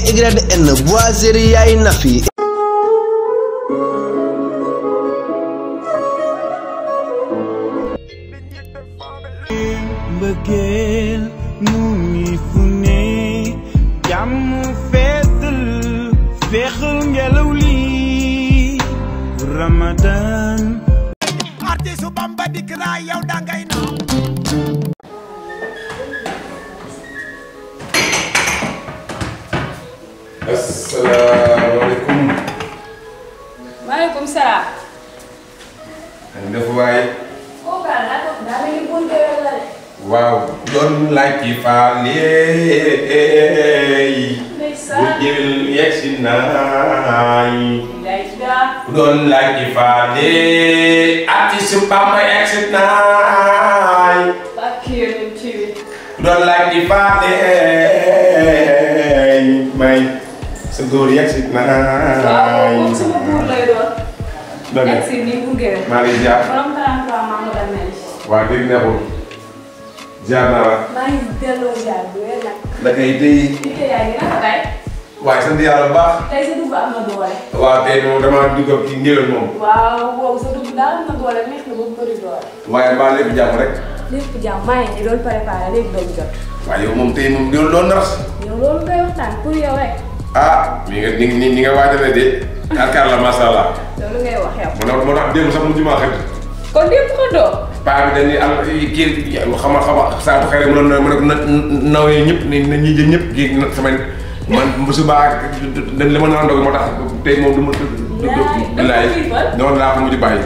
YN Boiserie Yaay Nafi. mbëggeel mu ngi fu ne jàmm feetal feexal ngelaw li Ramadan artistu Bamba dik raay yow dangay naaw. asalaamaaleykum. maaleykum salaam. def waay. waaw doon laaj ci faaleey bu jël yegsi naay doon laaj ci faaleey artiste Bamba yegsi naay doon laaj ci faaleey may sa góor yegsi naay maa ngi jaar waaw dégg neexul jaar naa la. maa ngi delloo jaar bu wér nag. da kay tey. yaa ngi naka tey. waaye sant yàlla bu baax. tey sa dugub am na doole. waaw tey moom damaa dugg ak kii ngéwél moom. waaw boobu sa dugub daal am na doole neex na ba mu bëri doole. waaye mbaa lépp jàmm rek. lépp jàmm maa ngi doon préparé léegi doon jot. waaye yow moom tey moom ngéwél doon naras. yow loolu ngay waxtaan pour yow rek. ah ni nga waajale de. kàr la macha allah. loolu ngay wax yow. moo tax démb sax mujj maa xet. kon démb ko doo. paa bi dañuy am kii xama saa bu xëy rek mu ne nawee ñëpp na ñuy jël ñëpp kii sama man bu subaa li ma naan ndog moo tax tey moom du ma. laay noonu laa ko mujj bàyyi.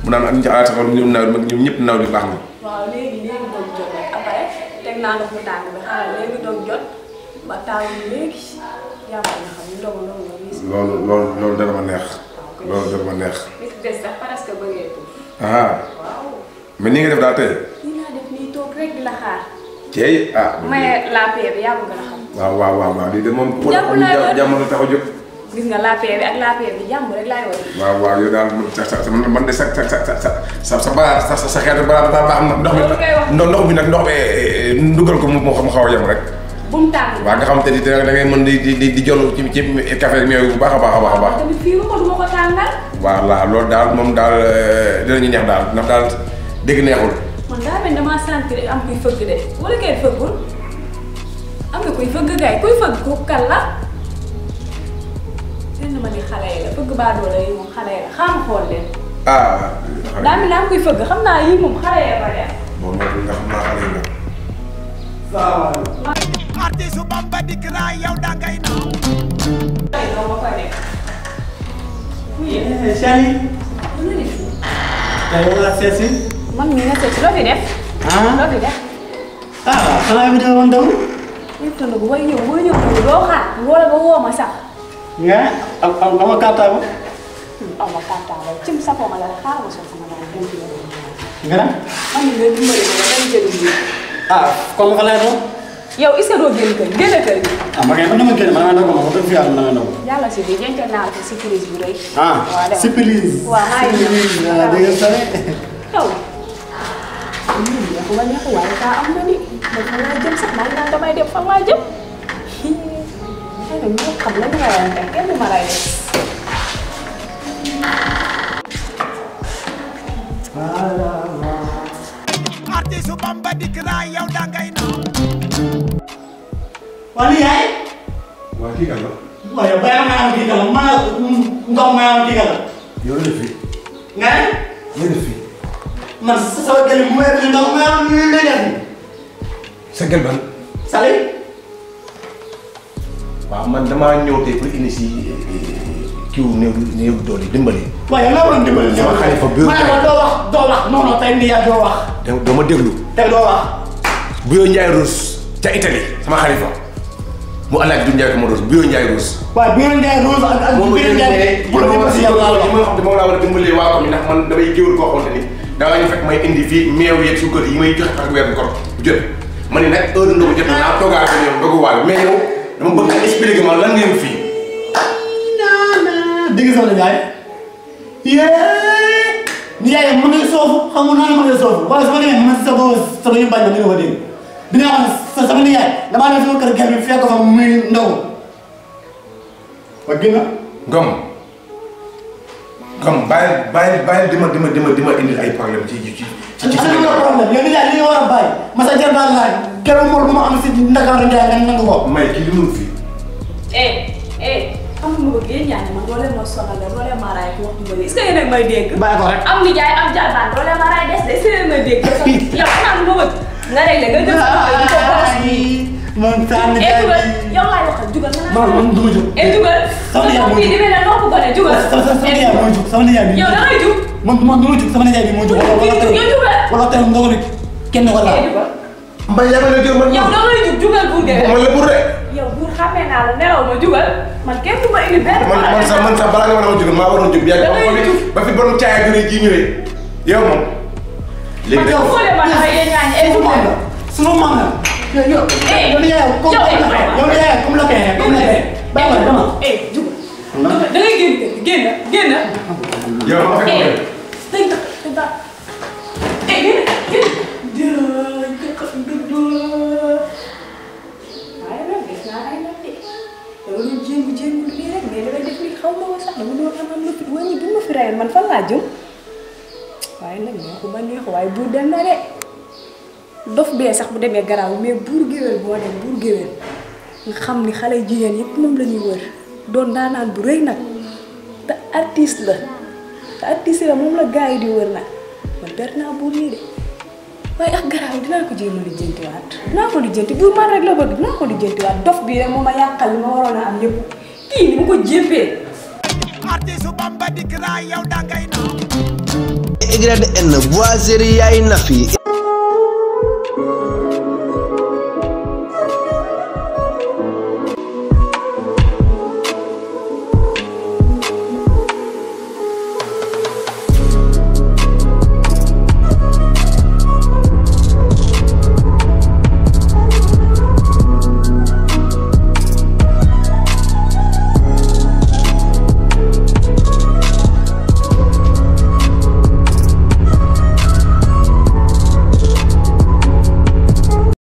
mu naan sax ñoom ñëpp naw di baax na. waaw léegi doog jot rek après teg naa ndox mu tàng bi xaaral léegi doog jot ba taw léegi yaa ma xam ñu doog nga gis. loolu dana ma neex. loolu dana ma neex. bis des sax presque bëggeetul. ah. mais ni nga def daal tey. nii naa def nii toog rek di la xaar. tey ah. maye la paix bi yaa ko gën a xam. waaw lii de moom. jàmm la tax a jóg. gis nga la paix bi ak la paix bi jàmm rek laay woy. waaw yow daal man de sa xeetu balaa daa baax na ndox mi nag ndox mi ndugal ko mu xaw a yem rek. bu mu tàng. waaw nga xamante ni da ngay mën di jonn ci café ak meew bu baax a baax. tamit fii ma ko du ma ko tàngal. voilà loolu daal moom daal dinañu neex daal ndax daal dégg neexul. man daa mel damaa sentir am kuy fëgg de wala kay fëggul am nga kuy fëgg kay kuy fëgg ku kan la. seen ma ni xale yi la fëgg baa doole yi moom xale yi la xam xool leen. ah. daa mel daa am kuy fëgg xam naa yii moom xale yi ba def. moom mooy nga xam naa xale yi la. salaamaaleykum. artistu Bamba dik raay yow dangay naaw. ay doo ma koy def. Sali. lu ne fii. tey wala seet si. man mii nga seet si loo fi def. loo fi def. xanaa bi dama ndaw. yëpp tënk bu bay ñëw booy ñëw doo xaar wala ba woo ma sax. nga am ma kàttan ba. aw ma kàttan ba cim safoo ma la xaar ma soog sama naan dem ci yow. nga dem. man mii nga dimbali ma nga jël lii. kon nga lay doon. yow est-ce que doo génn kër kër gi. ma kay man dama génn man dama doog ma ko dëgg fi yàlla dama doog. yàlla si biir denc naa la surprise bu rëy. surprise. waaw maa ngi ñëw dégg nga sare. yow. neexu ba neexu waaye daa am na ni dafa laa jëm sax maa ngi naan damay dem fan laa jëm. xëy na ñoo xam la ñu rawante kenn du ma lay def. artistu Bamba dik raay yow dangay naaw. waa lii yaay. waa kii kan la. waaw yow bàyyi ma am kii kan la ndox ma am kii kan la. yow la def fii. nga ne. la def fii. man sama gël bu ma yëg ndox ma am lu lay def. sa gel ban. Sali. waaw man damaa ñëw tey pour indi si kiw néew doole dimbali. waaw yow laa waroon dimbali. sama xalifa bu ma ne ma doo wax non non tey nii yaa doo wax. doo ma déglu. tey doo wax. Buyo Ndiaye Rose ca Italie sama xalifa mu alaaj du Ndiaye ko ma Rose Buyo Ndiaye Rose. waaw Buyo Ndiaye Rose ak Buyo Ndiaye. moom la si yow laa wax li ma xam ne moom laa war a dimbalee waa ko ndax man damay géwél koo xamante ni daa ñu fekk may indi fii meew yeeg suukar yi may joxe ak weer ko jot ma ne nag heure ndogu jot na naa toogaale ko yow ndoguwaale mais yow dama bëgg nga expliquer ma lan ngeen fii. dégg nga sama Ndiaye. Ndiaye mën nga soofu xam nga noonu mën nga soofu wala su ma demee man sama yu bañ na nga ko dégg dinaa wax ne sama Ndiaye damaa dem sama kër gerte bi fekk fa muy ndaw ba gën a. Ngom bàyyi di ma indi ay problème ci problème yow nijaay li nga war a bàyyi masa jar daal laaj keroog mool bu ma am si Ndakaaru Njaay nga nangu ko. may kii li mun fii. xam nga bëgg yéen ñaar man loolee ma sonal la loolee ma raay ko waxtu bëri est-ce que yéen a may dégg. bàyyi ko rek am nijaay am jarbaan loolee ma raay des de est-ce que yéen a may dégg. yow xanaa lu ma bëgg nga réglé nga jël sa bopp di ko boros. man saa nijaay jugal yow laay waxal jugal nga naan. man du ma jóg. jugal. sama nijaay moo jóg di mel ne ndox bu gone jugal. sama nijaay moo jóg sama nijaay bi. yow da ngay jug. man du ma jóg sama nijaay bi moo jóg. wala tey ndox rek kenn ko laal. Mbaye yaa ngi lay jóg man. yow da ngay jug jugal buur de. man la buur de. yow buur xamee naa la nelaw ma jugal man kenn du ma indi benn. man sax balaa nga ma jóg maa waroon jóg. da ngay jug ba fi borom caaya gën a ji ñëwee yow moom. léegi yow foo leen ma dafa yéen ñaañu ay sunu maam la sunu maam la. yow comme la kay comme la kay. bàyyi ma dama. jugal. da ngay génn. yow ma fekk waaye nag gis naa ay nag de dama doon jéngu lii rek mais damay def lii xaw ma woon sax dama doon am lu fi wàññi bi ma fi rayoon man fan laa jëm waaye nag neexu waaye buur dem na de dof bee sax bu demee garaaw mais buur géwél boo dem buur géwél nga xam ni xale jigéen yëpp moom la ñuy wër doon daanaan bu rëy nag te artiste la moom la gars yi di wër nag man perte naa buur nii de waaye ak garaaw dinaa ko jéem a lijjantiwaat dinaa ko lijjanti buur man rek la bëgg dinaa ko lijjantiwaat dof bii rek moo ma yàqal li ma waroon a am yëpp kii ni ma ko jéppee. artiste Bamba dikk raay yow dangay naaw. YN Boiserie yaay Nafi.